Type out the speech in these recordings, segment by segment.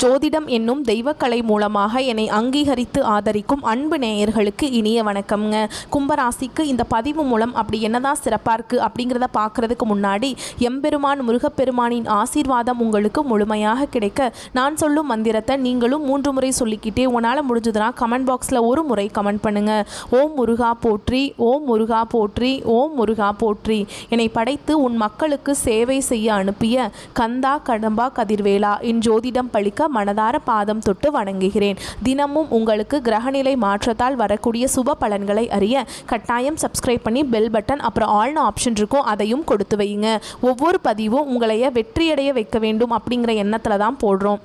ஜோதிடம் என்னும் தெய்வக்கலை மூலமாக என்னை அங்கீகரித்து ஆதரிக்கும் அன்பு நேயர்களுக்கு இனிய வணக்கம்ங்க. கும்பராசிக்கு இந்த பதிவு மூலம் அப்படி என்னதான் சிறப்பாக இருக்குது அப்படிங்கிறத பார்க்குறதுக்கு முன்னாடி எம்பெருமான் முருகப்பெருமானின் ஆசீர்வாதம் உங்களுக்கு முழுமையாக கிடைக்க நான் சொல்லும் மந்திரத்தை நீங்களும் 3 முறை சொல்லிக்கிட்டே உங்களால் முடிஞ்சதுன்னா கமெண்ட் பாக்ஸில் ஒரு முறை கமெண்ட் பண்ணுங்கள். ஓம் முருகா போற்றி, ஓம் முருகா போற்றி, ஓம் முருகா போற்றி. என்னை படைத்து உன் மக்களுக்கு சேவை செய்ய அனுப்பிய கந்தா கடம்பா கதிர்வேலா என் ஜோதிடம் பழிக்க மனதார பாதம் தொட்டு வணங்குகிறேன். தினமும் உங்களுக்கு கிரகநிலை மாற்றத்தால் வரக்கூடிய சுப பலன்களை அறிய கட்டாயம் சப்ஸ்கிரைப் பண்ணி பெல் பட்டன் அப்புறம் ஆல்னு ஆப்ஷன் இருக்கும், அதையும் கொடுத்து வையுங்க. ஒவ்வொரு பதிவும் உங்களைய வெற்றியடைய வைக்க வேண்டும் அப்படிங்கிற எண்ணத்தில் தான் போடுறோம்.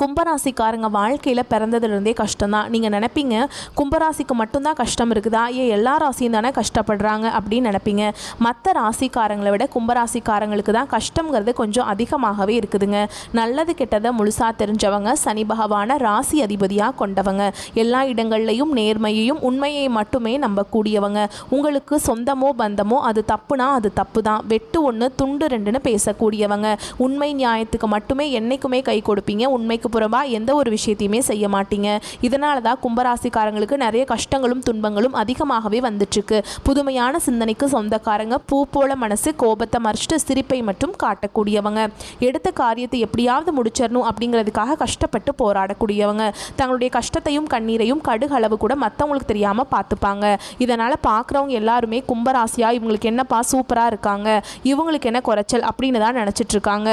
கும்பராசிக்காரங்க வாழ்க்கையில் பிறந்ததுலேருந்தே கஷ்டம்தான். நீங்கள் நினைப்பீங்க கும்பராசிக்கு மட்டும்தான் கஷ்டம் இருக்குதா, ஏன் எல்லா ராசியும் தானே கஷ்டப்படுறாங்க அப்படின்னு நினைப்பீங்க. மற்ற ராசிக்காரங்களை விட கும்பராசிக்காரங்களுக்கு தான் கஷ்டங்கிறது கொஞ்சம் அதிகமாகவே இருக்குதுங்க. நல்லது கெட்டதை முழுசாக தெரிஞ்சவங்க, சனி பகவானை ராசி அதிபதியாக கொண்டவங்க, எல்லா இடங்கள்லையும் நேர்மையையும் உண்மையை மட்டுமே நம்பக்கூடியவங்க. உங்களுக்கு சொந்தமோ பந்தமோ அது தப்புனா அது தப்பு தான், வெட்டு 1 துண்டு 2ன்னு பேசக்கூடியவங்க. உண்மை நியாயத்துக்கு மட்டுமே என்னைக்குமே கை கொடுப்பீங்க, உண்மைக்கு புறம்பா எந்த ஒரு விஷயத்தையுமே செய்ய மாட்டீங்க. இதனால தான் கும்பராசிக்காரங்களுக்கு நிறைய கஷ்டங்களும் துன்பங்களும் அதிகமாகவே வந்துட்டுருக்கு. புதுமையான சிந்தனைக்கு சொந்தக்காரங்க, பூ போல மனசு, கோபத்தை மறைச்சிட்டு சிரிப்பை மட்டும் காட்டக்கூடியவங்க, எடுத்த காரியத்தை எப்படியாவது முடிச்சிடணும் அப்படிங்கிறதுக்காக கஷ்டப்பட்டு போராடக்கூடியவங்க, தங்களுடைய கஷ்டத்தையும் கண்ணீரையும் கடுகளவு கூட மற்றவங்களுக்கு தெரியாமல் பார்த்துப்பாங்க. இதனால் பார்க்குறவங்க எல்லாருமே கும்பராசியா இவங்களுக்கு என்னப்பா சூப்பராக இருக்காங்க, இவங்களுக்கு என்ன குறைச்சல் அப்படின்னு தான் நினச்சிட்ருக்காங்க.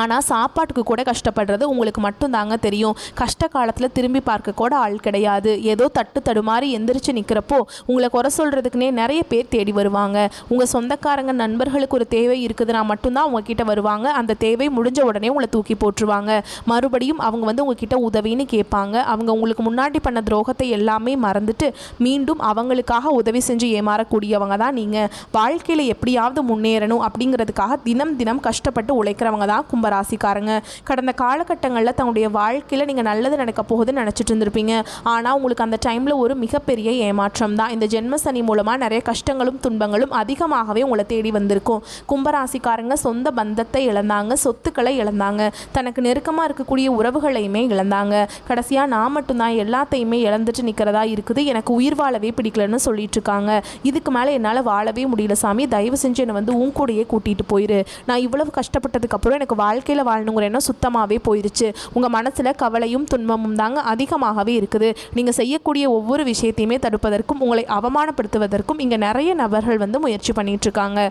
ஆனால் சாப்பாட்டுக்கு கூட கஷ்டப்படுறது உங்களுக்கு மட்டும்தாங்க தெரியும். கஷ்ட காலத்தில் திரும்பி பார்க்க கூட ஆள் கிடையாது. ஏதோ தட்டு தடுமாறி எந்திரிச்சு நிற்கிறப்போ உங்களை குறை சொல்கிறதுக்குனே நிறைய பேர் தேடி வருவாங்க. உங்கள் சொந்தக்காரங்க நண்பர்களுக்கு ஒரு தேவை இருக்குதுன்னா மட்டும்தான் உங்ககிட்ட வருவாங்க. அந்த தேவை முடிஞ்ச உடனே உங்களை தூக்கி போட்டுருவாங்க. மறுபடியும் அவங்க வந்து உங்ககிட்ட உதவின்னு கேட்பாங்க. அவங்க உங்களுக்கு முன்னாடி பண்ண துரோகத்தை எல்லாமே மறந்துட்டு மீண்டும் அவங்களுக்காக உதவி செஞ்சு ஏமாறக்கூடியவங்க தான் நீங்கள். வாழ்க்கையில் எப்படியாவது முன்னேறணும் அப்படிங்கிறதுக்காக தினம் தினம் கஷ்டப்பட்டு உழைக்கிறவங்க தான் கும்பராசிக்காரங்க. கடந்த காலகட்டங்களில் தன்னுடைய வாழ்க்கையில் நீங்கள் நல்லது நடக்க போகுதுன்னு நினச்சிட்டு இருந்திருப்பீங்க. ஆனால் உங்களுக்கு அந்த டைமில் ஒரு மிகப்பெரிய ஏமாற்றம் தான். இந்த ஜென்ம சனி மூலமாக நிறைய கஷ்டங்களும் துன்பங்களும் அதிகமாகவே உங்களை தேடி வந்திருக்கும். கும்பராசிக்காரங்க சொந்த பந்தத்தை இழந்தாங்க, சொத்துக்களை இழந்தாங்க, தனக்கு நெருக்கமாக இருக்கக்கூடிய உறவுகளையுமே இழந்தாங்க. கடைசியாக நான் மட்டும்தான் எல்லாத்தையுமே இழந்துட்டு நிற்கிறதா இருக்குது, எனக்கு உயிர் வாழவே பிடிக்கலன்னு சொல்லிட்டு இருக்காங்க. இதுக்கு மேலே என்னால் வாழவே முடியல சாமி, தயவு செஞ்சு என்னை வந்து உன் கூடயே கூட்டிகிட்டு போயிரு. நான் இவ்வளவு கஷ்டப்பட்டதுக்கப்புறம் எனக்கு வாழ்க்கையில் வாழணுங்கிற எண்ணம் சுத்தமாகவே போயிடுச்சு. உங்கள் மனசில் கவலையும் துன்பமும் தாங்க அதிகமாகவே இருக்குது. நீங்கள் செய்யக்கூடிய ஒவ்வொரு விஷயத்தையுமே தடுப்பதற்கும் உங்களை அவமானப்படுத்துவதற்கும் இங்கே நிறைய நபர்கள் வந்து முயற்சி பண்ணிகிட்ருக்காங்க.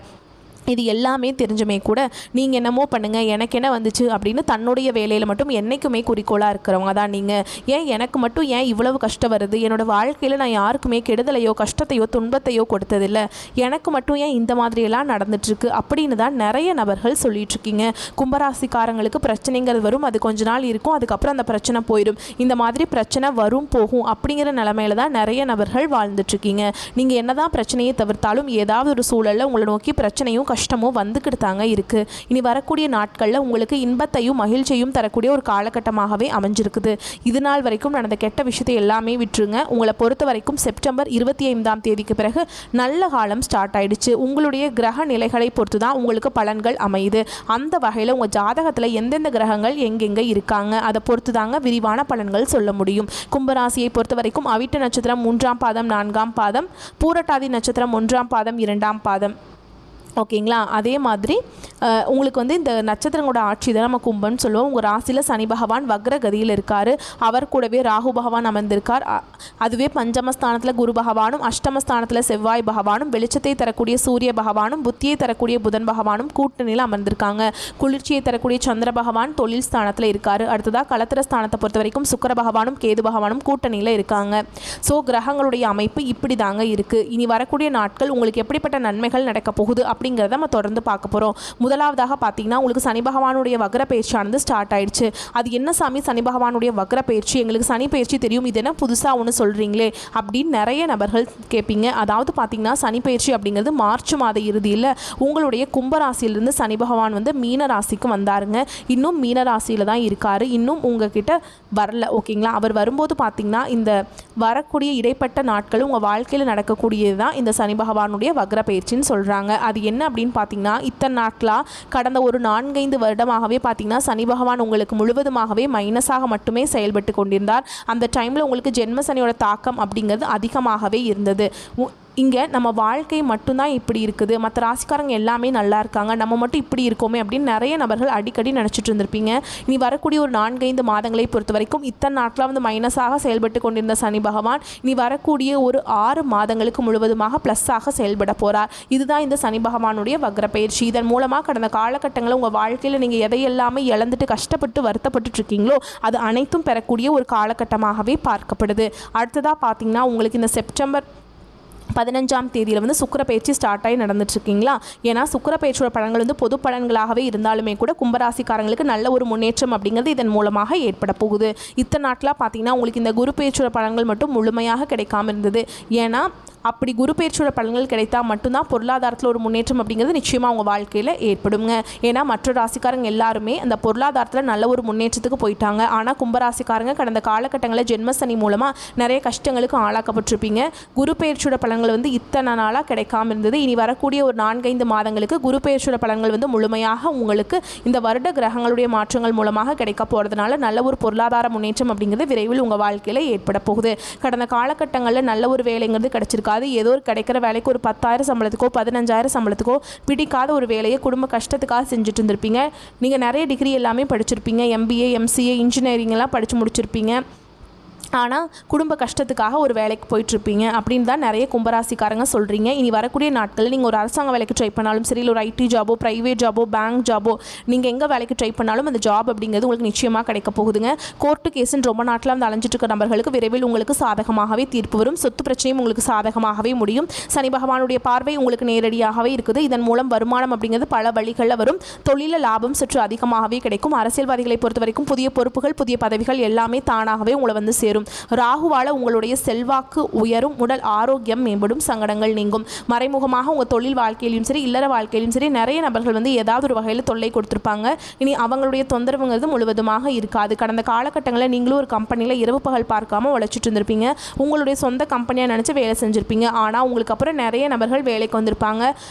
இது எல்லாமே தெரிஞ்சுமே கூட நீங்கள் என்னமோ பண்ணுங்கள், எனக்கு என்ன வந்துச்சு அப்படின்னு தன்னுடைய வேலையில் மட்டும் என்றைக்குமே குறிக்கோளாக இருக்கிறவங்க தான் நீங்கள். ஏன் எனக்கு மட்டும் ஏன் இவ்வளவு கஷ்டம் வருது, என்னோடய வாழ்க்கையில் நான் யாருக்குமே கெடுதலையோ கஷ்டத்தையோ துன்பத்தையோ கொடுத்ததில்லை, எனக்கு மட்டும் ஏன் இந்த மாதிரியெல்லாம் நடந்துட்டுருக்கு அப்படின்னு தான் நிறைய நபர்கள் சொல்லிகிட்ருக்கீங்க. கும்பராசிக்காரங்களுக்கு பிரச்சனைங்கிறது வரும், அது கொஞ்ச நாள் இருக்கும், அதுக்கப்புறம் அந்த பிரச்சனை போயிடும். இந்த மாதிரி பிரச்சனை வரும் போகும் அப்படிங்கிற நிலைமையில தான் நிறைய நபர்கள் வாழ்ந்துட்டுருக்கீங்க. நீங்கள் என்ன தான் பிரச்சனையை தவிர்த்தாலும் ஏதாவது ஒரு சூழலில் உங்களை நோக்கி பிரச்சனையும் கஷ்டமும் வந்துக்கிட்டு தாங்க இருக்குது. இனி வரக்கூடிய நாட்களில் உங்களுக்கு இன்பத்தையும் மகிழ்ச்சியும் தரக்கூடிய ஒரு காலகட்டமாகவே அமைஞ்சிருக்குது. இது நாள் வரைக்கும் நடந்த கெட்ட விஷயத்தை எல்லாமே விட்டுருங்க. உங்களை பொறுத்த வரைக்கும் செப்டம்பர் 25ஆம் தேதிக்கு பிறகு நல்ல காலம் ஸ்டார்ட் ஆயிடுச்சு. உங்களுடைய கிரக நிலைகளை பொறுத்து தான் உங்களுக்கு பலன்கள் அமையுது. அந்த வகையில் உங்கள் ஜாதகத்தில் எந்தெந்த கிரகங்கள் எங்கெங்கே இருக்காங்க அதை பொறுத்து தாங்க விரிவான பலன்கள் சொல்ல முடியும். கும்பராசியை பொறுத்த வரைக்கும் அவிட்ட நட்சத்திரம் 3ஆம் பாதம் 4ஆம் பாதம், பூரட்டாதி நட்சத்திரம் 1ஆம் பாதம் 2ஆம் பாதம், ஓகேங்களா. அதே மாதிரி உங்களுக்கு வந்து இந்த நட்சத்திரங்களோட ஆட்சி தான் நம்ம கும்பன்னு சொல்லுவோம். உங்கள் ராசியில் சனி பகவான் வக்ரகதியில் இருக்கார், அவர் கூடவே ராகு பகவான் அமர்ந்திருக்கார். அதுவே பஞ்சமஸ்தானத்தில் குரு பகவானும், அஷ்டமஸ்தானத்தில் செவ்வாய் பகவானும், வெளிச்சத்தை தரக்கூடிய சூரிய பகவானும், புத்தியை தரக்கூடிய புதன் பகவானும் கூட்டணியில் அமர்ந்திருக்காங்க. குளிர்ச்சியை தரக்கூடிய சந்திர பகவான் தொழில் ஸ்தானத்தில் இருக்கார். அடுத்ததாக களத்திர ஸ்தானத்தை பொறுத்த வரைக்கும் சுக்கிர பகவானும் கேது பகவானும் கூட்டணியில் இருக்காங்க. ஸோ கிரகங்களுடைய அமைப்பு இப்படி தாங்க இருக்குது. இனி வரக்கூடிய நாட்கள் உங்களுக்கு எப்படிப்பட்ட நன்மைகள் நடக்க போகுது அப்படிங்கிறத நம்ம தொடர்ந்து பார்க்க போகிறோம். முதலாவதாக பார்த்தீங்கன்னா உங்களுக்கு சனி பகவானுடைய வக்ர பயிற்சியானது ஸ்டார்ட் ஆயிடுச்சு. அது என்ன சாமி சனி பகவானுடைய வக்ர பயிற்சி, எங்களுக்கு சனி பயிற்சி தெரியும், இது என்ன புதுசாக ஒன்று சொல்கிறீங்களே அப்படின்னு நிறைய நபர்கள் கேட்பீங்க. அதாவது பார்த்தீங்கன்னா சனி பயிற்சி அப்படிங்கிறது மார்ச் மாத இறுதியில் உங்களுடைய கும்பராசியிலிருந்து சனி பகவான் வந்து மீன ராசிக்கு வந்தாருங்க. இன்னும் மீன ராசியில் தான் இருக்கார், இன்னும் உங்ககிட்ட வரல, ஓகேங்களா. அவர் வரும்போது பார்த்தீங்கன்னா இந்த வரக்கூடிய இடைப்பட்ட நாட்கள் உங்கள் வாழ்க்கையில் நடக்கக்கூடியது தான் இந்த சனி பகவானுடைய வக்ர பயிற்சின்னு சொல்கிறாங்க. அது என்ன அப்படின்னு பார்த்தீங்கன்னா, இத்தனை நாட்களாக கடந்த ஒரு 4-5 வருடமாகவே பார்த்தீங்கன்னா சனி பகவான் உங்களுக்கு முழுவதுமாகவே மைனஸாக மட்டுமே செயல்பட்டு கொண்டிருந்தார். அந்த டைமில் உங்களுக்கு ஜென்ம சனியோட தாக்கம் அப்படிங்கிறது அதிகமாகவே இருந்தது. இங்கே நம்ம வாழ்க்கை மட்டும்தான் இப்படி இருக்குது, மற்ற ராசிக்காரங்க எல்லாமே நல்லா இருக்காங்க, நம்ம மட்டும் இப்படி இருக்கோமே அப்படின்னு நிறைய நபர்கள் அடிக்கடி நினச்சிட்டு இருந்திருப்பீங்க. இனி வரக்கூடிய ஒரு 4-5 மாதங்களை பொறுத்த வரைக்கும் இத்தனை நாட்களாக வந்து மைனஸாக செயல்பட்டு கொண்டிருந்த சனி பகவான் இனி வரக்கூடிய ஒரு 6 மாதங்களுக்கு முழுவதுமாக ப்ளஸ்ஸாக செயல்பட போகிறார். இதுதான் இந்த சனி பகவானுடைய வக்ர பயிற்சி. இதன் மூலமாக கடந்த காலகட்டங்களில் உங்கள் வாழ்க்கையில் நீங்கள் எதையெல்லாமே இழந்துட்டு கஷ்டப்பட்டு வருத்தப்பட்டு இருக்கீங்களோ அது அனைத்தும் பெறக்கூடிய ஒரு காலகட்டமாகவே பார்க்கப்படுது. அடுத்ததாக பார்த்தீங்கன்னா, உங்களுக்கு இந்த செப்டம்பர் 15ஆம் தேதியில் வந்து சுக்கிர பயிற்சி ஸ்டார்ட் ஆகி நடந்துட்டுருக்கீங்களா? ஏன்னா சுக்கிர பயிற்சியோட பலன்கள் வந்து பொது பலன்களாகவே இருந்தாலுமே கூட கும்பராசிக்காரங்களுக்கு நல்ல ஒரு முன்னேற்றம் அப்படிங்கிறது இதன் மூலமாக ஏற்பட போகுது. இத்தனை நாட்களாக பார்த்தீங்கன்னா உங்களுக்கு இந்த குரு பயிற்சியோட பலன்கள் மட்டும் முழுமையாக கிடைக்காம இருந்தது. ஏன்னா அப்படி குரு பயிற்சியோட பலன்கள் கிடைத்தால் மட்டும்தான் பொருளாதாரத்தில் ஒரு முன்னேற்றம் அப்படிங்கிறது நிச்சயமாக உங்கள் வாழ்க்கையில் ஏற்படுங்க. ஏன்னா மற்ற ராசிக்காரங்க எல்லாருமே அந்த பொருளாதாரத்தில் நல்ல ஒரு முன்னேற்றத்துக்கு போயிட்டாங்க. ஆனால் கும்பராசிக்காரங்க கடந்த காலகட்டங்களில் ஜென்மசனி மூலமாக நிறைய கஷ்டங்களுக்கு ஆளாக்கப்பட்டிருப்பீங்க. குரு பயிற்சியோட பலன்கள் வந்து இத்தனை நாளாக கிடைக்காம இருந்தது. இனி வரக்கூடிய ஒரு 4-5 மாதங்களுக்கு குரு பயிற்சியோட பலன்கள் வந்து முழுமையாக உங்களுக்கு இந்த வருட கிரகங்களுடைய மாற்றங்கள் மூலமாக கிடைக்க போகிறதுனால நல்ல ஒரு பொருளாதார முன்னேற்றம் அப்படிங்கிறது விரைவில் உங்கள் வாழ்க்கையில் ஏற்பட போகுது. கடந்த காலகட்டங்களில் நல்ல ஒரு வேலைங்கிறது கிடைச்சிருக்காது. ஏதோ ஒரு கிடைக்கிற வேலைக்கு ஒரு 10,000 சம்பளத்துக்கோ 15,000 சம்பளத்துக்கோ பிடிக்காத ஒரு வேலையை குடும்ப கஷ்டத்துக்காக செஞ்சுட்டு இருந்திருப்பீங்க. நீங்கள் நிறைய டிகிரி எல்லாமே படிச்சிருப்பீங்க, MBA MCA இன்ஜினியரிங் எல்லாம் படித்து முடிச்சிருப்பீங்க. ஆனால் குடும்ப கஷ்டத்துக்காக ஒரு வேலைக்கு போயிட்டுருப்பீங்க அப்படின்னு தான் நிறைய கும்பராசிக்காரங்க சொல்கிறீங்க. இனி வரக்கூடிய நாட்களில் நீங்கள் ஒரு அரசாங்க வேலைக்கு ட்ரை பண்ணாலும் சரி, இல்லை ஒரு IT ஜாபோ ப்ரைவேட் ஜாபோ பேங்க் ஜாபோ நீங்கள் எங்கே வேலைக்கு ட்ரை பண்ணாலும் அந்த ஜாப் அப்படிங்கிறது உங்களுக்கு நிச்சயமாக கிடைக்க போகுதுங்க. கோர்ட்டு கேஸுன்னு ரொம்ப நாட்டில் வந்து அலைஞ்சிட்டு இருக்க நபர்களுக்கு விரைவில் உங்களுக்கு சாதகமாகவே தீர்ப்பு வரும். சொத்து பிரச்சனையும் உங்களுக்கு சாதகமாகவே முடியும். சனி பகவானுடைய பார்வை உங்களுக்கு நேரடியாகவே இருக்குது. இதன் மூலம் வருமானம் அப்படிங்கிறது பல வழிகளில் வரும். தொழிலில் லாபம் சற்று அதிகமாகவே கிடைக்கும். அரசியல்வாதிகளை பொறுத்த வரைக்கும் புதிய பொறுப்புகள் புதிய பதவிகள் எல்லாமே தானாகவே உங்களை வந்து சேரும். ராகுவால உங்களுடைய செல்வாக்கு உயரும், உடல் ஆரோக்கியம் மேம்படும், சங்கடங்கள் நீங்கும். மறைமுகமாக உங்கள் தொழில் வாழ்க்கையிலும் சரி இல்லற வாழ்க்கையிலும் சரி நிறைய நபர்கள் வந்து ஏதாவது ஒரு வகையில் தொல்லை கொடுத்துருப்பாங்க. இனி அவங்களுடைய தொந்தரவுங்கிறது முழுவதுமாக இருக்காது. கடந்த காலகட்டங்களில் நீங்களும் ஒரு கம்பெனியில் இரவு பகல் பார்க்காம உழைச்சிட்டு இருந்திருப்பீங்க. உங்களுடைய சொந்த கம்பெனியாக நினச்சி வேலை செஞ்சுருப்பீங்க. ஆனால் உங்களுக்கு அப்புறம் நிறைய நபர்கள் வேலைக்கு வந்திருப்பாங்க.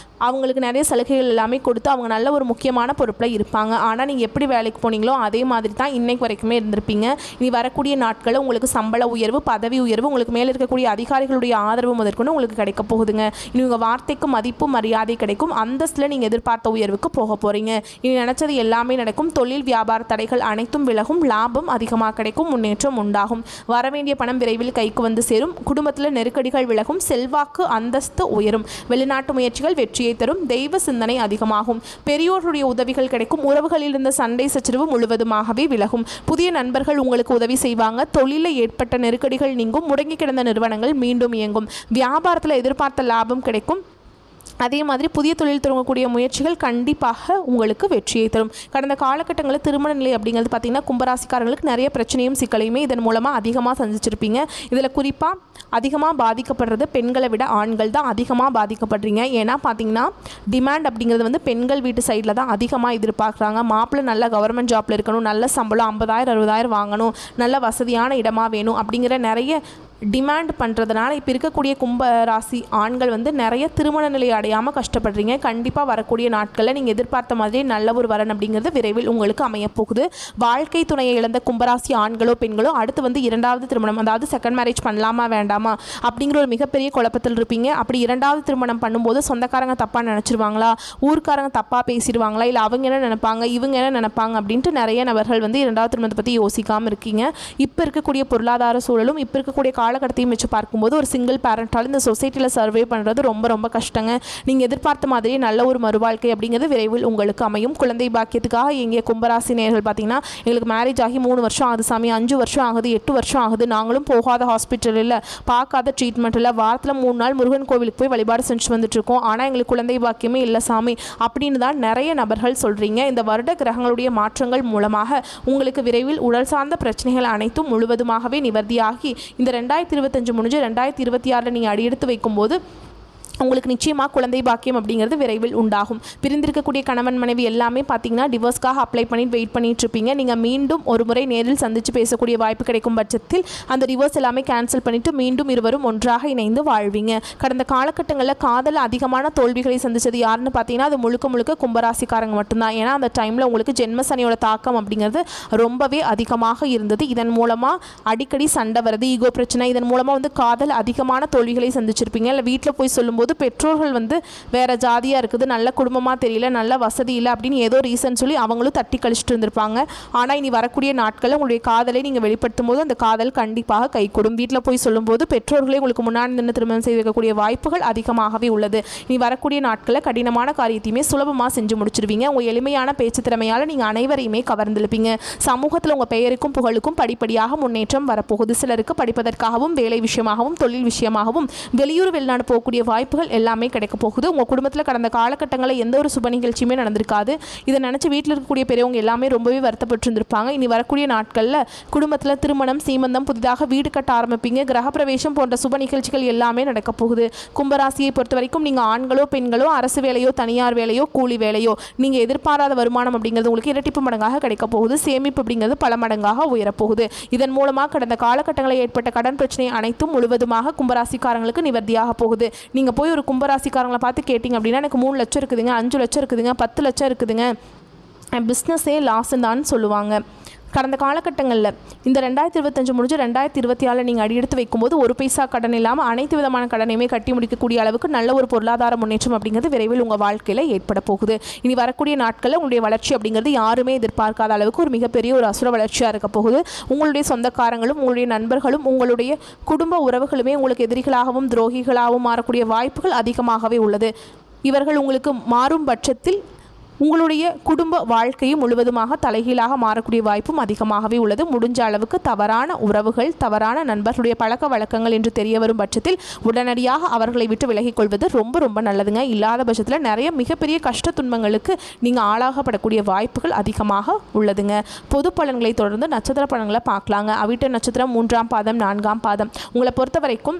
அவங்களுக்கு நிறைய சலுகைகள் எல்லாமே கொடுத்து அவங்க நல்ல ஒரு முக்கியமான பொறுப்பில் இருப்பாங்க. ஆனால் நீங்கள் எப்படி வேலைக்கு போனீங்களோ அதே மாதிரி தான் இன்னைக்கு வரைக்குமே இருந்திருப்பீங்க. இனி வரக்கூடிய நாட்களில் உங்களுக்கு சம்பள உயர்வு பதவி உயர்வு உங்களுக்கு மேலே இருக்கக்கூடிய அதிகாரிகளுடைய ஆதரவு முதற்கொண்டு உங்களுக்கு கிடைக்க போகுதுங்க. இனி உங்கள் வார்த்தைக்கு மதிப்பு மரியாதை கிடைக்கும். அந்தஸ்தில் நீங்கள் எதிர்பார்த்த உயர்வுக்கு போக போகிறீங்க. இனி நினச்சது எல்லாமே நடக்கும். தொழில் வியாபார தடைகள் அனைத்தும் விலகும். லாபம் அதிகமாக கிடைக்கும். முன்னேற்றம் உண்டாகும். வரவேண்டிய பணம் விரைவில் கைக்கு வந்து சேரும். குடும்பத்தில் நெருக்கடிகள் விலகும். செல்வாக்கு அந்தஸ்து உயரும். வெளிநாட்டு முயற்சிகள் வெற்றியை தரும். தெய்வ சிந்தனை அதிகமாகும். பெரியோர்களுடைய உதவிகள் கிடைக்கும். உறவுகளில் இருந்த சண்டை சச்சரவு முழுவதுமாகவே விலகும். புதிய நண்பர்கள் உங்களுக்கு உதவி செய்வாங்க. தொழிலில் ஏற்பட்ட நெருக்கடிகள் நீங்கும். முடங்கி கிடந்த நிறுவனங்கள் மீண்டும் இயங்கும். வியாபாரத்தில் எதிர்பார்த்த லாபம் கிடைக்கும். அதே மாதிரி புதிய தொழில் தொடங்கக்கூடிய முயற்சிகள் கண்டிப்பாக உங்களுக்கு வெற்றியை தரும். கடந்த காலகட்டங்களில் திருமண நிலை அப்படிங்கிறது பார்த்திங்கன்னா கும்பராசிக்காரங்களுக்கு நிறைய பிரச்சனையும் சிக்கலையுமே இதன் மூலமாக அதிகமாக சந்திச்சிருப்பீங்க. இதில் குறிப்பாக அதிகமாக பாதிக்கப்படுறது பெண்களை விட ஆண்கள் தான் அதிகமாக பாதிக்கப்படுறீங்க. ஏன்னா பார்த்திங்கன்னா டிமாண்ட் அப்படிங்கிறது வந்து பெண்கள் வீட்டு சைடில் தான் அதிகமாக எதிர்பார்க்குறாங்க. மாப்பிள்ளை நல்ல கவர்மெண்ட் ஜாப்பில் இருக்கணும், நல்ல சம்பளம் 50,000 60,000 வாங்கணும், நல்ல வசதியான இடமா வேணும் அப்படிங்கிற நிறைய டிமாண்ட் பண்ணுறதுனால இப்போ இருக்கக்கூடிய கும்ப ராசி ஆண்கள் வந்து நிறைய திருமண நிலை அடையாமல் கஷ்டப்படுறீங்க. கண்டிப்பாக வரக்கூடிய நாட்களில் நீங்கள் எதிர்பார்த்த மாதிரி நல்ல ஒரு வரன் அப்படிங்கிறது விரைவில் உங்களுக்கு அமையப்போகுது. வாழ்க்கை துணையை இழந்த கும்பராசி ஆண்களோ பெண்களோ அடுத்து வந்து 2வது திருமணம், அதாவது செகண்ட் மேரேஜ் பண்ணலாமா வேண்டாமா அப்படிங்கிற ஒரு மிகப்பெரிய குழப்பத்தில் இருப்பீங்க. அப்படி 2வது திருமணம் பண்ணும்போது சொந்தக்காரங்க தப்பாக நினச்சிருவாங்களா, ஊர்க்காரங்க தப்பாக பேசிடுவாங்களா, இல்லை அவங்க என்ன நினைப்பாங்க இவங்க என்ன நினைப்பாங்க அப்படின்ட்டு நிறைய நபர்கள் வந்து 2வது திருமணத்தை பற்றி யோசிக்காமல் இருக்கீங்க. இப்போ இருக்கக்கூடிய பொருளாதார சூழலும் இப்போ இருக்கக்கூடிய காலகட்டத்தையும் வச்சு பார்க்கும்போது ஒரு சிங்கிள் பேரண்டால் இந்த சொசைட்டியில் சர்வே பண்ணுறது ரொம்ப ரொம்ப கஷ்டங்க. நீங்கள் எதிர்பார்த்த மாதிரியே நல்ல ஒரு மறுவாழ்க்கை அப்படிங்கிறது விரைவில் உங்களுக்கு அமையும். குழந்தை பாக்கியத்துக்காக எங்கே கும்பராசி நேயர்கள் பார்த்தீங்கன்னா எங்களுக்கு மேரேஜ் ஆகி 3 வருஷம் ஆகுது சாமி, 5 வருஷம் ஆகுது, 8 வருஷம் ஆகுது, நாங்களும் போகாத ஹாஸ்பிட்டல் இல்லை, பார்க்காத ட்ரீட்மெண்ட் இல்லை, வாரத்தில் 3 நாள் முருகன் கோவிலுக்கு போய் வழிபாடு செஞ்சுட்டு வந்துட்டுருக்கோம், ஆனால் எங்களுக்கு குழந்தை பாக்கியமே இல்லை சாமி அப்படின்னு தான் நிறைய நபர்கள் சொல்கிறீங்க. இந்த வருட கிரகங்களுடைய மாற்றங்கள் மூலமாக உங்களுக்கு விரைவில் உடல் சார்ந்த பிரச்சனைகள் அனைத்தும் முழுவதுமாகவே நிவர்த்தியாகி இந்த 2025 முடிஞ்சு 2026 நீங்கள் அடியெடுத்து வைக்கும்போது உங்களுக்கு நிச்சயமாக குழந்தை பாக்கியம் அப்படிங்கிறது விரைவில் உண்டாகும். பிரிந்திருக்கக்கூடிய கணவன் மனைவி எல்லாமே பார்த்தீங்கன்னா டிவோர்ஸ்க்காக அப்ளை பண்ணிட்டு வெயிட் பண்ணிட்டு இருப்பீங்க. நீங்கள் மீண்டும் ஒரு முறை நேரில் சந்தித்து பேசக்கூடிய வாய்ப்பு கிடைக்கும் பட்சத்தில் அந்த டிவோர்ஸ் எல்லாமே கேன்சல் பண்ணிவிட்டு மீண்டும் இருவரும் ஒன்றாக இணைந்து வாழ்வீங்க. கடந்த காலகட்டங்களில் காதல் அதிகமான தோல்விகளை சந்தித்தது யாருன்னு பார்த்தீங்கன்னா அது முழுக்க முழுக்க கும்பராசிக்காரங்க மட்டும்தான். ஏன்னா அந்த டைமில் உங்களுக்கு ஜென்ம சனியோட தாக்கம் அப்படிங்கிறது ரொம்பவே அதிகமாக இருந்தது. இதன் மூலமாக அடிக்கடி சண்டை வருது, ஈகோ பிரச்சனை, இதன் மூலமாக காதல் அதிகமான தோல்விகளை சந்திச்சிருப்பீங்க. இல்லை வீட்டில் போய் சொல்லும்போது பெற்றோர்கள் வேறு ஜாதியாக இருக்குது, நல்ல குடும்பமாக தெரியல, நல்ல வசதி இல்லை அப்படின்னு ஏதோ ரீசன் சொல்லி அவங்களும் தட்டி கழிச்சிட்டு இருந்திருப்பாங்க. ஆனால் இனி வரக்கூடிய நாட்களில் உங்களுடைய காதலை நீங்கள் வெளிப்படுத்தும் போது அந்த காதல் கண்டிப்பாக கைகூடும். வீட்டில் போய் சொல்லும்போது பெற்றோர்களே உங்களுக்கு முன்னாடி நின்று திருமணம் செய்து வைக்கக்கூடிய வாய்ப்புகள் அதிகமாகவே உள்ளது. இனி வரக்கூடிய நாட்களில் கடினமான காரியத்தையுமே சுலபமாக செஞ்சு முடிச்சிருவீங்க. உங்கள் எளிமையான பேச்சு திறமையால் நீங்கள் அனைவரையுமே கவர்ந்திருப்பீங்க. சமூகத்தில் உங்கள் பெயருக்கும் புகழுக்கும் படிப்படியாக முன்னேற்றம் வரப்போகுது. சிலருக்கு படிப்பதற்காகவும் வேலை விஷயமாகவும் தொழில் விஷயமாகவும் வெளியூர் வெளிநாடு போகக்கூடிய வாய்ப்புகள் எல்லாமே கிடைக்க போகுது. உங்கள் குடும்பத்தில் கடந்த காலகட்டங்களில் எந்த ஒரு சுப நிகழ்ச்சியுமே நடந்திருக்காது. இதை நினச்சி வீட்டில் இருக்கக்கூடிய பெரியவங்க எல்லாமே ரொம்பவே வருத்தப்பட்டு இருந்திருப்பாங்க. இனி வரக்கூடிய நாட்களில் குடும்பத்தில் திருமணம், சீமந்தம், புதிதாக வீடு கட்ட ஆரம்பிப்பீங்க. கிரகப்பிரவேசம் போன்ற சுப நிகழ்ச்சிகள் எல்லாமே நடக்க போகுது. கும்பராசியை பொறுத்த வரைக்கும் நீங்கள் ஆண்களோ பெண்களோ அரசு வேலையோ தனியார் வேலையோ கூலி வேலையோ நீங்கள் எதிர்பாராத வருமானம் அப்படிங்கிறது உங்களுக்கு இரட்டிப்பு மடங்காக கிடைக்க போகுது. சேமிப்பு அப்படிங்கிறது பல மடங்காக உயரப்போகுது. இதன் மூலமாக கடந்த காலகட்டங்களில் ஏற்பட்ட கடன் பிரச்சனை அனைத்தும் முழுவதுமாக கும்பராசிக்காரங்களுக்கு நிவர்த்தியாக போகுது. நீங்கள் போய் ஒரு கும்பராசிக்காரங்களை பார்த்து கேட்டிங்க அப்படின்னா எனக்கு 3 லட்சம் இருக்குதுங்க, 5 லட்சம் இருக்குதுங்க, 10 லட்சம் இருக்குதுங்க, பிஸ்னஸே லாஸ்ன்னு தான் சொல்லுவாங்க. கடந்த காலகட்டங்களில் இந்த 2025 முடிஞ்சு 2024 நீங்கள் அடியெடுத்து வைக்கும்போது ஒரு பைசா கடன் இல்லாமல் அனைத்து விதமான கடனையுமே கட்டி முடிக்கக்கூடிய அளவுக்கு நல்ல ஒரு பொருளாதார முன்னேற்றம் அப்படிங்கிறது விரைவில் உங்கள் வாழ்க்கையில் ஏற்பட போகுது. இனி வரக்கூடிய நாட்களில் உங்களுடைய வளர்ச்சி அப்படிங்கிறது யாருமே எதிர்பார்க்காத அளவுக்கு ஒரு மிகப்பெரிய ஒரு அசுர வளர்ச்சியாக இருக்க போகுது. உங்களுடைய சொந்தக்காரங்களும் உங்களுடைய நண்பர்களும் உங்களுடைய குடும்ப உறவுகளுமே உங்களுக்கு எதிரிகளாகவும் துரோகிகளாகவும் மாறக்கூடிய வாய்ப்புகள் அதிகமாகவே உள்ளது. இவர்கள் உங்களுக்கு மாறும் பட்சத்தில் உங்களுடைய குடும்ப வாழ்க்கையும் முழுவதுமாக தலைகீழாக மாறக்கூடிய வாய்ப்பும் அதிகமாகவே உள்ளது. முடிஞ்ச அளவுக்கு தவறான உறவுகள், தவறான நண்பர்களுடைய பழக்க வழக்கங்கள் என்று தெரிய வரும் பட்சத்தில் உடனடியாக அவர்களை விட்டு விலகிக் கொள்வது ரொம்ப ரொம்ப நல்லதுங்க. இல்லாத பட்சத்தில் நிறைய மிகப்பெரிய கஷ்ட துன்பங்களுக்கு நீங்கள் ஆளாகப்படக்கூடிய வாய்ப்புகள் அதிகமாக உள்ளதுங்க. பொது பலன்களை தொடர்ந்து நட்சத்திர பலன்களை பார்க்கலாங்க. அவிட்ட நட்சத்திரம் 3ஆம் பாதம் 4ஆம் பாதம். உங்களை பொறுத்த வரைக்கும்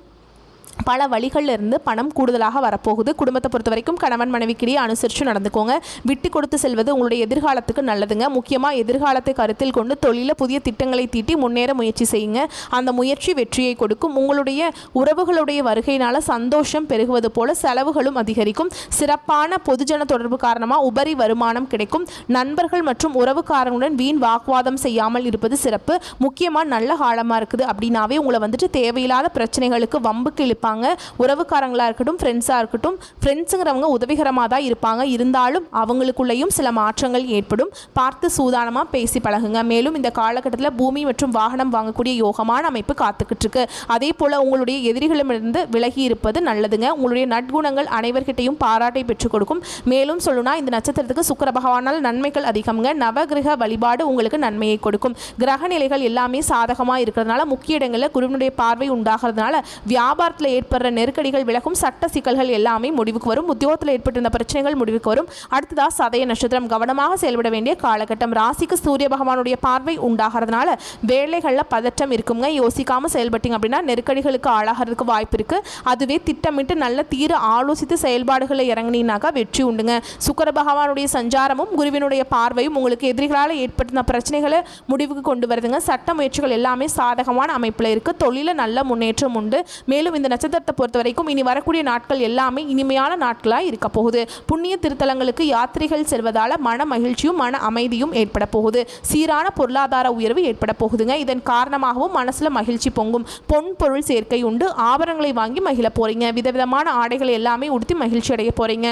பல வழிகளில் இருந்து பணம் கூடுதலாக வரப்போகுது. குடும்பத்தை பொறுத்த வரைக்கும் கணவன் மனைவிக்கிடையே அனுசரித்து நடந்துக்கோங்க. விட்டு கொடுத்து செல்வது உங்களுடைய எதிர்காலத்துக்கு நல்லதுங்க. முக்கியமாக எதிர்காலத்தை கருத்தில் கொண்டு தொழிலில் புதிய திட்டங்களை தீட்டி முன்னேற முயற்சி செய்யுங்க. அந்த முயற்சி வெற்றியை கொடுக்கும். உங்களுடைய உறவுகளுடைய வருகையினால் சந்தோஷம் பெருகுவது போல செலவுகளும் அதிகரிக்கும். சிறப்பான பொதுஜன தொடர்பு காரணமாக உபரி வருமானம் கிடைக்கும். நண்பர்கள் மற்றும் உறவுக்காரனுடன் வீண் வாக்குவாதம் செய்யாமல் இருப்பது சிறப்பு. முக்கியமாக நல்ல காலமாக இருக்குது அப்படின்னாவே உங்களை தேவையில்லாத பிரச்சனைகளுக்கு வம்புக்கு இழுப்பாங்க. உறவுக்காரங்களா இருக்கட்டும், ஃப்ரெண்ட்ஸாக இருக்கட்டும், ஃப்ரெண்ட்ஸுங்கிறவங்க உதவிகரமாக தான் இருப்பாங்க. இருந்தாலும் அவங்களுக்குள்ளேயும் சில மாற்றங்கள் ஏற்படும். பார்த்து சூதானமாக பேசி பழகுங்க. மேலும் இந்த காலகட்டத்தில் பூமி மற்றும் வாகனம் வாங்கக்கூடிய யோகமான அமைப்பு காத்துக்கிட்டு இருக்கு. அதே போல் உங்களுடைய எதிரிகளிடமிருந்து விலகி இருப்பது நல்லதுங்க. உங்களுடைய நற்குணங்கள் அனைவர்கிட்டையும் பாராட்டை பெற்றுக் கொடுக்கும். மேலும் சொல்லணும்னா இந்த நட்சத்திரத்துக்கு சுக்கிர பகவானால் நன்மைகள் அதிகம்ங்க. நவகிரக வழிபாடு உங்களுக்கு நன்மையை கொடுக்கும். கிரக நிலைகள் எல்லாமே சாதகமாக இருக்கிறதுனால முக்கிய இடங்களில் குருவினுடைய பார்வை உண்டாகிறதுனால வியாபாரத்தில் ஏற்படுற நெருக்கடிகள் விலகும். சட்ட சிக்கல்கள் எல்லாமே முடிவுக்கு வரும். உத்தியோகத்தில் ஏற்பட்டிருந்த பிரச்சனைகள் முடிவுக்கு வரும். அடுத்ததாக சதய நட்சத்திரம். கவனமாக செயல்பட வேண்டிய காலகட்டம். ராசிக்கு சூரிய பகவானுடைய பார்வை உண்டாகிறதுனால வேலைகளில் பதற்றம் இருக்குங்க. யோசிக்காமல் செயல்பட்டீங்க அப்படின்னா நெருக்கடிகளுக்கு ஆளாகிறதுக்கு வாய்ப்பு இருக்கு. அதுவே திட்டமிட்டு நல்ல தீர ஆலோசித்து செயல்பாடுகளை இறங்கினீங்கனாக்கா வெற்றி உண்டுங்க. சுக்கிர பகவானுடைய சஞ்சாரமும் குருவினுடைய பார்வையும் உங்களுக்கு எதிரிகளால் ஏற்பட்டிருந்த பிரச்சனைகளை முடிவுக்கு கொண்டு வருதுங்க. சட்ட முயற்சிகள் எல்லாமே சாதகமான அமைப்பில் இருக்கு. தொழில நல்ல முன்னேற்றம் உண்டு. மேலும் இந்த நட்சத்திரத்தை பொறுத்த வரைக்கும் இனி வரக்கூடிய நாட்கள் எல்லாமே இனிமையான நாட்களாக இருக்க போகுது. புண்ணிய திருத்தலங்களுக்கு யாத்திரைகள் செல்வதால் மன மகிழ்ச்சியும் மன அமைதியும் ஏற்பட போகுது. சீரான பொருளாதார உயர்வு ஏற்பட போகுதுங்க. இதன் காரணமாகவும் மனசுல மகிழ்ச்சி பொங்கும். பொன் பொருள் சேர்க்கை உண்டு. ஆபரணங்களை வாங்கி மகிழ போறீங்க. விதவிதமான ஆடைகளை எல்லாமே உடுத்தி மகிழ்ச்சி அடைய போறீங்க.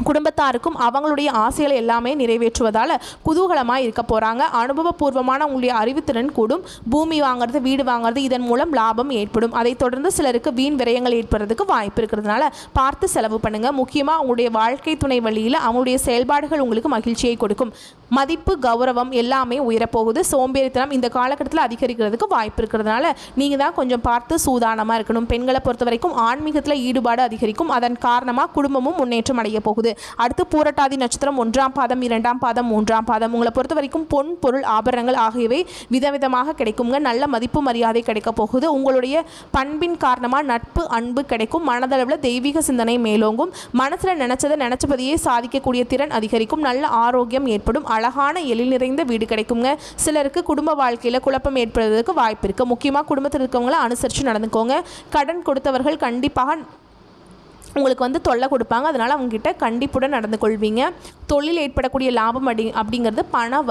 குடும்பத்தாருக்கும் அவங்களுடைய ஆசைகளை எல்லாமே நிறைவேற்றுவதால் குதூகலமாக இருக்க போகிறாங்க. அனுபவபூர்வமான உங்களுடைய அறிவுத்திறன் கூடும். பூமி வாங்குறது, வீடு வாங்குறது, இதன் மூலம் லாபம் ஏற்படும். அதை தொடர்ந்து சிலருக்கு வீண் விரயங்கள் ஏற்படுறதுக்கு வாய்ப்பு இருக்கிறதுனால பார்த்து செலவு பண்ணுங்கள். முக்கியமாக உங்களுடைய வாழ்க்கை துணை வழியில் அவங்களுடைய செயல்பாடுகள் உங்களுக்கு மகிழ்ச்சியை கொடுக்கும். மதிப்பு கௌரவம் எல்லாமே உயரப்போகுது. சோம்பேறித்தனம் இந்த காலகட்டத்தில் அதிகரிக்கிறதுக்கு வாய்ப்பு இருக்கிறதுனால நீங்கள் தான் கொஞ்சம் பார்த்து சூதானமாக இருக்கணும். பெண்களை பொறுத்த வரைக்கும் ஆன்மீகத்தில் ஈடுபாடு அதிகரிக்கும். அதன் காரணமாக குடும்பமும் முன்னேற்றம் அடைய போகுது. அடுத்து பூரட்டாதி நட்சத்திரம் 1ஆம் பாதம் 2ஆம் பாதம் 3ஆம் பாதம். உங்களை பொறுத்த வரைக்கும் பொன் பொருள் ஆபரணங்கள் ஆகியவை விதவிதமாக கிடைக்குங்க. நல்ல மதிப்பு மரியாதை கிடைக்க போகுது. உங்களுடைய பண்பின் காரணமாக நட்பு அன்பு கிடைக்கும். மனதளவில் தெய்வீக சிந்தனை மேலோங்கும். மனசில் நினைச்சபடியே சாதிக்கக்கூடிய திறன் அதிகரிக்கும். நல்ல ஆரோக்கியம் ஏற்படும். அழகான எழில் நிறைந்த வீடு கிடைக்குங்க. சிலருக்கு குடும்ப வாழ்க்கையில் குழப்பம் ஏற்படுவதற்கு வாய்ப்பு இருக்குது. முக்கியமாக குடும்பத்தில் இருக்கவங்களை அனுசரித்து நடந்துக்கோங்க. கடன் கொடுத்தவர்கள் கண்டிப்பாக உங்களுக்கு தொல்லை கொடுப்பாங்க. அதனால் அவங்ககிட்ட கண்டிப்புடன் நடந்து கொள்வீங்க. தொழில் ஏற்படக்கூடிய லாபம் அப்படிங்கிறது பண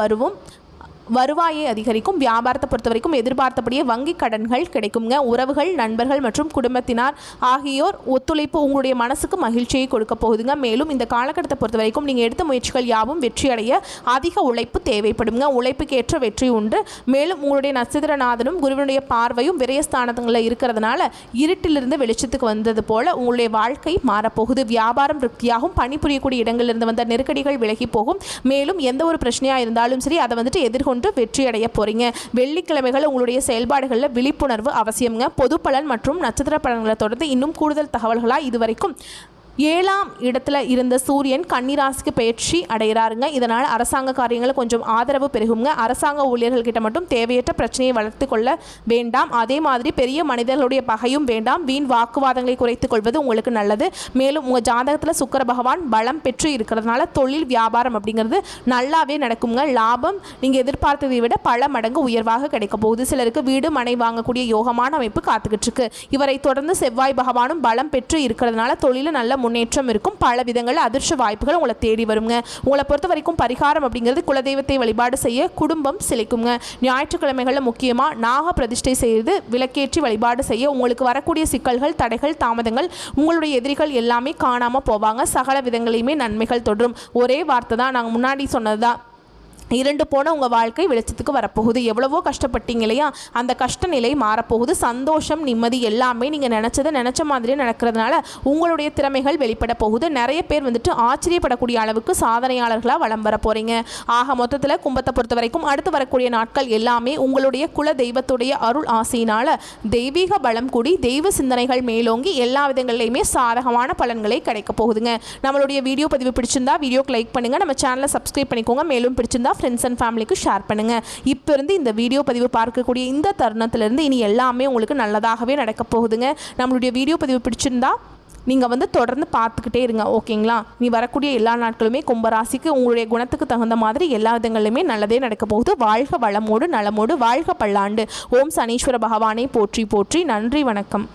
வருவாயை அதிகரிக்கும். வியாபாரத்தை பொறுத்த வரைக்கும் எதிர்பார்த்தபடியே வங்கி கடன்கள் கிடைக்குங்க. உறவுகள் நண்பர்கள் மற்றும் குடும்பத்தினார் ஆகியோர் ஒத்துழைப்பு உங்களுடைய மனசுக்கு மகிழ்ச்சியை கொடுக்க போகுதுங்க. மேலும் இந்த காலகட்டத்தை பொறுத்த வரைக்கும் நீங்கள் எடுத்த முயற்சிகள் யாவும் வெற்றியடைய அதிக உழைப்பு தேவைப்படுங்க. உழைப்புக்கேற்ற வெற்றி உண்டு. மேலும் உங்களுடைய நட்சத்திரநாதனும் குருவினுடைய பார்வையும் விரயஸ்தானங்களில் இருக்கிறதுனால இருட்டிலிருந்து வெளிச்சத்துக்கு வந்தது போல உங்களுடைய வாழ்க்கை மாறப்போகுது. வியாபாரம் விருத்தியாகும். பணிபுரியக்கூடிய இடங்களிலிருந்து வந்த நெருக்கடிகள் விலகி போகும். மேலும் எந்த ஒரு பிரச்சனையாக இருந்தாலும் சரி அதை எதிர்கொண்டு வெற்றி அடைய போறீங்க. வெள்ளிக்கிழமைகள் உங்களுடைய செயல்பாடுகளில் விழிப்புணர்வு அவசியம்ங்க. பொது பலன் மற்றும் நட்சத்திர பலன்களை தொடர்ந்து இன்னும் கூடுதல் தகவல்களாக இதுவரைக்கும் 7ஆம் இடத்துல இருந்த சூரியன் கன்னிராசிக்கு பயிற்சி அடைகிறாருங்க. இதனால் அரசாங்க காரியங்களை கொஞ்சம் ஆதரவு பெருகுங்க. அரசாங்க ஊழியர்கள்கிட்ட மட்டும் தேவையற்ற பிரச்சனையை வளர்த்து கொள்ள வேண்டாம். அதே மாதிரி பெரிய மனிதர்களுடைய பகையும் வேண்டாம். வீண் வாக்குவாதங்களை குறைத்துக் கொள்வது உங்களுக்கு நல்லது. மேலும் உங்கள் ஜாதகத்தில் சுக்கிர பகவான் பலம் பெற்று இருக்கிறதுனால தொழில் வியாபாரம் அப்படிங்கிறது நல்லாவே நடக்குங்க. லாபம் நீங்கள் எதிர்பார்த்ததை விட பல மடங்கு உயர்வாக கிடைக்க போகுது. சிலருக்கு வீடு மனை வாங்கக்கூடிய யோகமான அமைப்பு காத்துக்கிட்டு இருக்கு. இவரை தொடர்ந்து செவ்வாய் பகவானும் பலம் பெற்று இருக்கிறதுனால தொழில நல்ல முன்னேற்றம் இருக்கும். பல விதங்களில் அதிர்ஷ்ட வாய்ப்புகள் உங்களை தேடி வருங்க. உங்களை பொறுத்த வரைக்கும் பரிகாரம் அப்படிங்கிறது குலதெய்வத்தை வழிபாடு செய்ய குடும்பம் சிலைக்குங்க. ஞாயிற்றுக்கிழமைகளில் முக்கியமாக நாக பிரதிஷ்டை செய்து விளக்கேற்றி வழிபாடு செய்ய உங்களுக்கு வரக்கூடிய சிக்கல்கள் தடைகள் தாமதங்கள் உங்களுடைய எதிரிகள் எல்லாமே காணாமல் போவாங்க. சகல விதங்களையுமே நன்மைகள் தொடரும். ஒரே வார்த்தை தான், நாங்கள் முன்னாடி சொன்னதுதான், இருண்டு போன உங்கள் வாழ்க்கை வெளிச்சத்துக்கு வரப்போகுது. எவ்வளவோ கஷ்டப்பட்டீங்க இல்லையா, அந்த கஷ்ட நிலை மாறப்போகுது. சந்தோஷம் நிம்மதி எல்லாமே நீங்கள் நினச்ச மாதிரியே நடக்கிறதுனால உங்களுடைய திறமைகள் வெளிப்பட போகுது. நிறைய பேர் ஆச்சரியப்படக்கூடிய அளவுக்கு சாதனையாளர்களாக வலம் வர போகிறீங்க. ஆக மொத்தத்தில் கும்பத்தை பொறுத்த வரைக்கும் அடுத்து வரக்கூடிய நாட்கள் எல்லாமே உங்களுடைய குல தெய்வத்துடைய அருள் ஆசையினால் தெய்வீக பலம் கூடி தெய்வ சிந்தனைகள் மேலோங்கி எல்லா விதங்கள்லையுமே சாதகமான பலன்களை கிடைக்க போகுதுங்க. நம்மளுடைய வீடியோ பதிவு பிடிச்சிருந்தா வீடியோக்கு லைக் பண்ணுங்கள். நம்ம சேனலை சப்ஸ்கிரைப் பண்ணிக்கோங்க. மேலும் பிடிச்சிருந்தா ஃப்ரெண்ட்ஸ் அண்ட் ஃபேமிலிக்கு ஷேர் பண்ணுங்கள். இப்போ இருந்து இந்த வீடியோ பதிவு பார்க்கக்கூடிய இந்த தருணத்திலிருந்து இனி எல்லாமே உங்களுக்கு நல்லதாகவே நடக்க போகுதுங்க. நம்மளுடைய வீடியோ பதிவு பிடிச்சிருந்தா நீங்கள் தொடர்ந்து பார்த்துக்கிட்டே இருங்க. ஓகேங்களா? நீ வரக்கூடிய எல்லா நாட்களுமே கும்பராசிக்கு உங்களுடைய குணத்துக்கு தகுந்த மாதிரி எல்லா விதங்களிலுமே நல்லதே நடக்க போகுது. வாழ்க வளமோடு நலமோடு வாழ்க பல்லாண்டு. ஓம் சனீஸ்வர பகவானை போற்றி போற்றி. நன்றி, வணக்கம்.